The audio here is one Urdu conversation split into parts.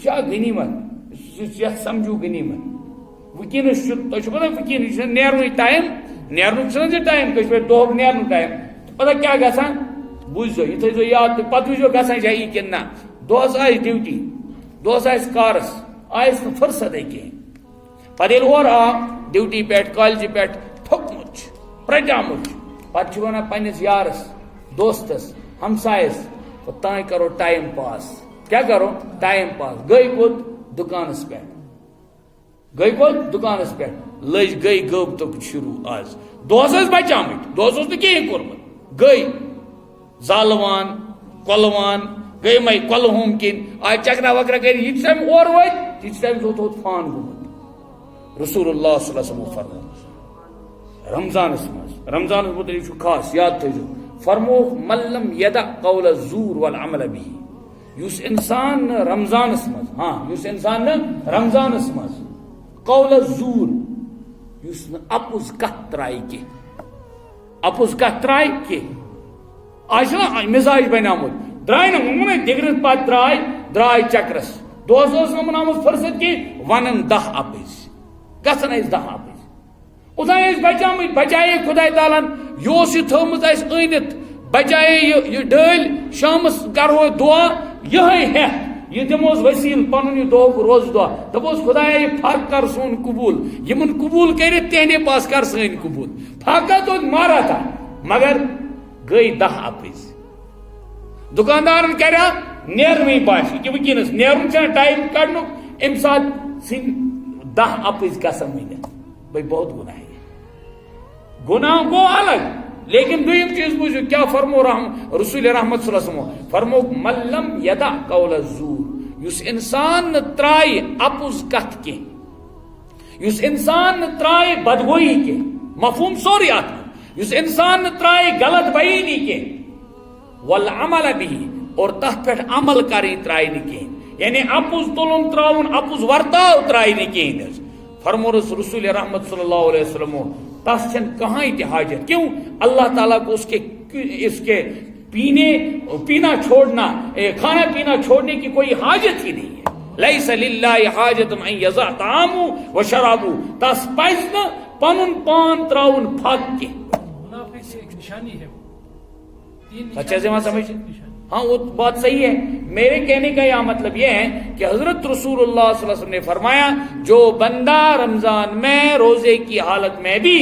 یہ غنیمت یہ سمجھو غنیمت ونکس تہ پتہ ونکس نیرن ٹائم نیرن ٹائم کشمیر دہک نیرن ٹائم پتہ کیا گژھان بوزو یہ تھو یاد پتہ وچو گژھان جائی کن نہ دہس آس ڈیوٹی دہس آس کارس آس نا فرصت کہیں پتہ ییٚلہِ اورٕ آو ڈیوٹی پٮ۪ٹھ کالجہِ پٮ۪ٹھ تھوٚکمُت چھُ پرٛجامُت چھُ پتہٕ چھُ ونان پننِس یارس دوستس ہمسایس تانۍ کرو ٹائم پاس کیا کرو ٹائم پاس گئی کوٚت دُکانس پٮ۪ٹھ گئی کوٚت دُکانس پٮ۪ٹھ لٔج گئی غٲبتُک شروع آز دۄہس ٲسۍ بچامٕتۍ دۄہس اوس نہٕ کِہیٖنۍ کوٚرمُت گئی زالوان کۄلوان گئی مے کۄلہوم کِنۍ آے چکرا وکرا کٔرِتھ یِتھس ٹایم اورٕ وٲتۍ تیٖتِس ٹایمس اوس توٚت فان گوٚمُت رسول اللہ صلی اللہ علیہ وسلم فرموو رمضانس منٛز رمضانس متعلق چھُ خاص یاد تھٲیزیو فرمووُکھ ملم یدع قول الزور والعمل به یُس انسان نہٕ رمضانس منٛز یُس انسان نہٕ رمضانس منٛز قول الزور یُس نہٕ اپُز کتھ ترایہِ کینٛہہ اپُز کتھ ترایہِ کینٛہہ آسہِ نا مزاج بنیومُت درٛاے نہٕ ووٚنمُے دِگرس پتہٕ درٛاے چکرس دۄہس ٲس نہٕ یِمن آمٕژ فرصت کینٛہہ ونان 10 اپٕز گژھان ٲسۍ 10 اپٕز اوٚتانۍ ٲسۍ بچامٕتۍ بچایے خۄداے تعالیٰ ہن یہِ اوس یہِ تھٲومٕژ اسہِ أنِتھ بچایے یہِ ڈٲلۍ شامس کرہو دعا یِہے ہٮ۪تھ یہ دموس وسیل پنن یہ دۄہُک روزٕ دۄہ دپوس خدایا یہ فرق کر سون قبول یمن قبول کرت تہندے پاس کر سٲنۍ قبول فاقہ تو مارا تھا مگر گئی 10 اپٕز دکاندارن کریا نیرنٕے باسہِ کہ ونکیٚنس نیرُن چھا ٹایم کڑنُک امہِ ساتہٕ ژھٕنۍ 10 اپٕز قسم ؤنِتھ بھائی بہت گناہ ہے گناہ گو الگ لیکن دویم چیز بوجھو کیا فرمو رسول رحمت صلی اللہ علیہ وسلم فرمو ملم یدع قول الزور یس انسان ترائی اپوز کت کے یس انسان ترائی بدگوئی کے مفہوم سوری آتا یس انسان ترائی غلط بیانی کے والعمل بھی اور تحت پیٹھ عمل کری ترائی نکے یعنی اپوز تولن تراؤن اپوز ورتاو ترائی نکے فرمو رسول رحمت صلی اللہ علیہ وسلم تس چھن کہاں تہ حاجت کیوں اللہ تعالیٰ کو اس کے پینا چھوڑنا کھانا پینا چھوڑنے کی کوئی حاجت ہی نہیں ہے لیس للہ حاجت ان یضع طعامہ و شرابہ تس پز نہ پنن پان تراؤن پھک کے منافق کی ایک نشانی ہے اچھا سے وہاں سمجھ ہاں وہ بات صحیح ہے میرے کہنے کا یہ مطلب یہ ہے کہ حضرت رسول اللہ صلی اللہ علیہ وسلم نے فرمایا جو بندہ رمضان میں روزے کی حالت میں بھی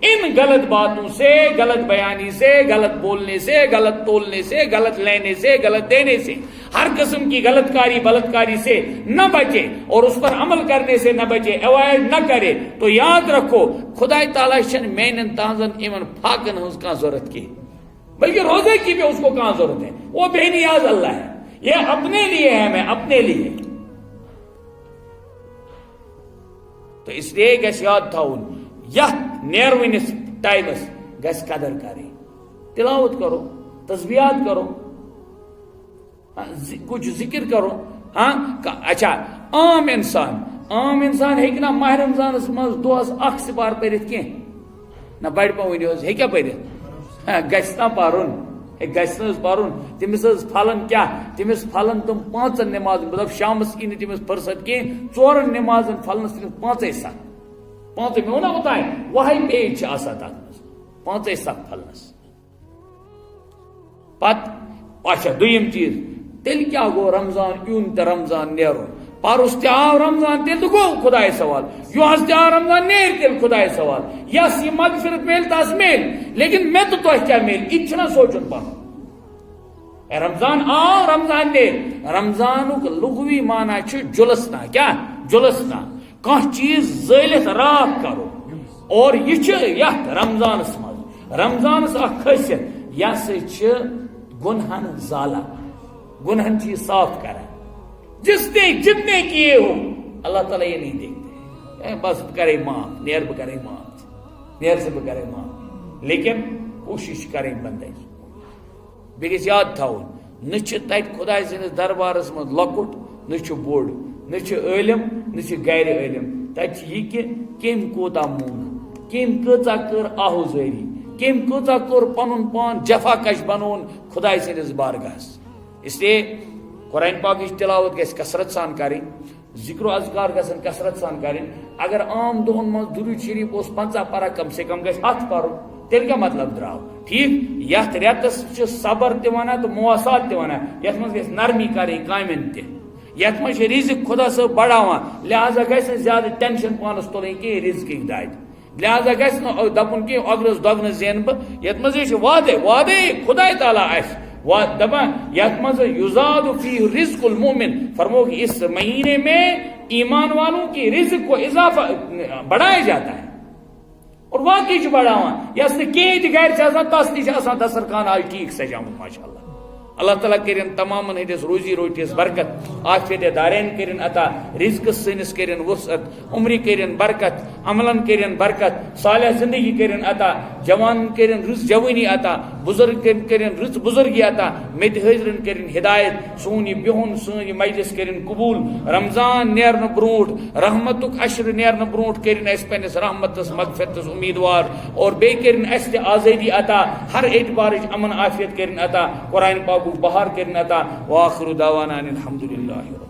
ان غلط باتوں سے غلط بیانی سے غلط بولنے سے غلط تولنے سے غلط لینے سے غلط دینے سے ہر قسم کی غلط کاری بلتکاری سے نہ بچے اور اس پر عمل کرنے سے نہ بچے اوائڈ نہ کرے تو یاد رکھو خدا تعالیٰ چھن مینن تہذن ایمن پھاکن ہنز کا ضرورت کی بلکہ روزے کی بھی اس کو کہاں ضرورت ہے وہ بے نیاز اللہ ہے یہ اپنے لیے ہے میں اپنے لیے تو اس لیے گھس یاد تھاؤن یہ نیرونس ٹائمس گھس قدر کرے تلاوت کرو تسبیحات کرو کچھ ذکر کرو ہاں اچھا عام انسان ہیکہ نا ماہ رمضانس مز دۄہس 1 سپار پٔرِتھ کینٛہہ نہ بڑِ پوٕنۍ حظ ہیٚکیٛاہ پٔرِتھ گژھِ نا پرُن گژھِ نہٕ حظ پرُن تٔمِس حظ پھلن کیٛاہ تٔمِس پھلن تِم 5 نٮ۪مازن مطلب شامس یی نہٕ تٔمِس فرصت کینٛہہ 4 نٮ۪مازن پھلنس تٔمِس 5 سخ 5 مےٚ ووٚنا اوٚتانۍ وہے پیج چھِ آسان تتھ منٛز 5 سخ پھلنس پتہٕ اچھا دوٚیِم چیٖز تیٚلہِ کیٛاہ گوٚو رمضان یُن تہٕ رمضان نیرُن پرُس تہِ آو رمضان تیٚلہِ تہِ گوٚو خۄدایس سوال یُہس تہِ آو رمضان نیرِ تیٚلہِ خۄدایس سوال یس یہِ مغفرت میلہِ تس میلہِ لیکن مےٚ تہٕ تۄہہِ کیٛاہ میلہِ یہِ تہِ چھُنہ سونٛچُن پنُن رمضان آو رمضان نیرِ رمضانُک لغوی معنی چھُ جُلسنا کیٛاہ جُلسنا کانٛہہ چیٖز زٲلِتھ راکھ کرو اور یہِ چھُ یتھ رمضانس منٛز رمضانس اکھ خٲصیت یہِ ہسا چھِ گُنہن زالان گنہن چیز صاف کرا جس نے جتنے کیے ہو اللہ تعالیٰ یہ نہیں دیکھتے بس کرے معاف نیر بہ کرے معاف نیر سے بہ کرے معاف لیکن کوشش کریں بندے بیٚیہِ گژھِ یاد تھاوُن نہ چھِ تتہِ خۄداے سٕنٛدِس دربارس منٛز لۄکُٹ نہ چھُ بوٚڑ نہ چھُ عٲلِم نہ چھُ گرِ عٲلِم تتہِ چھِ یہِ کہِ کٔمۍ کوٗتاہ مونٛگ کٔمۍ کۭژاہ کٔر آہوزٲری کٔمۍ کۭژاہ کوٚر پنُن پان جفا کش بنووُن خۄداے سٕنٛدِس بارگاہس اس لیے قرآن پاک تلاوت گژھِ کثرت سان کریں، ذکر و اذکار گژھن کثرت سان کریں. اگر عام دۄہن منٛز درود شریف اوس 50 پارہ کم سے کم گژھِ 8 پرُن، تیٚلہِ کیٛاہ مطلب درٛاو؟ ٹھیک، یتھ رٮ۪تس چھِ صبر تہِ ونان تہٕ مواسات تہِ ونان، یتھ منٛز گژھِ نرمی کرٕنۍ کامٮ۪ن تہِ، یتھ منٛز چھِ رزق خدا صٲب بڑاوان، لہذا گژھِ نہٕ زیادٕ ٹینشن پانس تُلٕنۍ کینٛہہ رزقٕکۍ دادِ، لہذا گژھِ نہٕ دپُن کینٛہہ اگرس دۄگنہٕ زینہٕ بہٕ، یتھ منٛز چھِ وعدے خداے تعالیٰ آسہِ دپان یتھ منٛز یُزاد فی رزق المومن، فرمو کہ اس مہینے میں ایمان والوں کی رزق کو اضافہ بڑھایا جاتا ہے، اور واقعی بڑھاوان، یس نہٕ کینٛہہ تہِ گرِ چھِ آسان تس تہِ چھِ آسان دسترخان آز ٹھیک سجامُت ماشاء اللہ. اللہ تعالیٰ کرن تمام ہندس روزی روٹیس برکت، عافیت دارین کرن عطا، رزق سنس کرن وسعت، عمر کرن برکت، عملن کرن برکت، صالح زندگی کرن عطا، جوان کرن رز جوانی عطا، بزرگ کرن رز بزرگی عطا، مد حضرن کرن ہدایت، سون یہ بہن سون یہ مجلس کرن قبول، رمضان نیرن برونٹ رحمتک عشر نیرن برونٹ کرن اس پنس رحمتس مغفرتس امیدوار، اور بے کرن اس آزادی عطا، ہر اعتبارچ امن عافیت کرن عطا، قرآن پاک بہار کرن عطا. وآخر دعوانا الحمد للہ.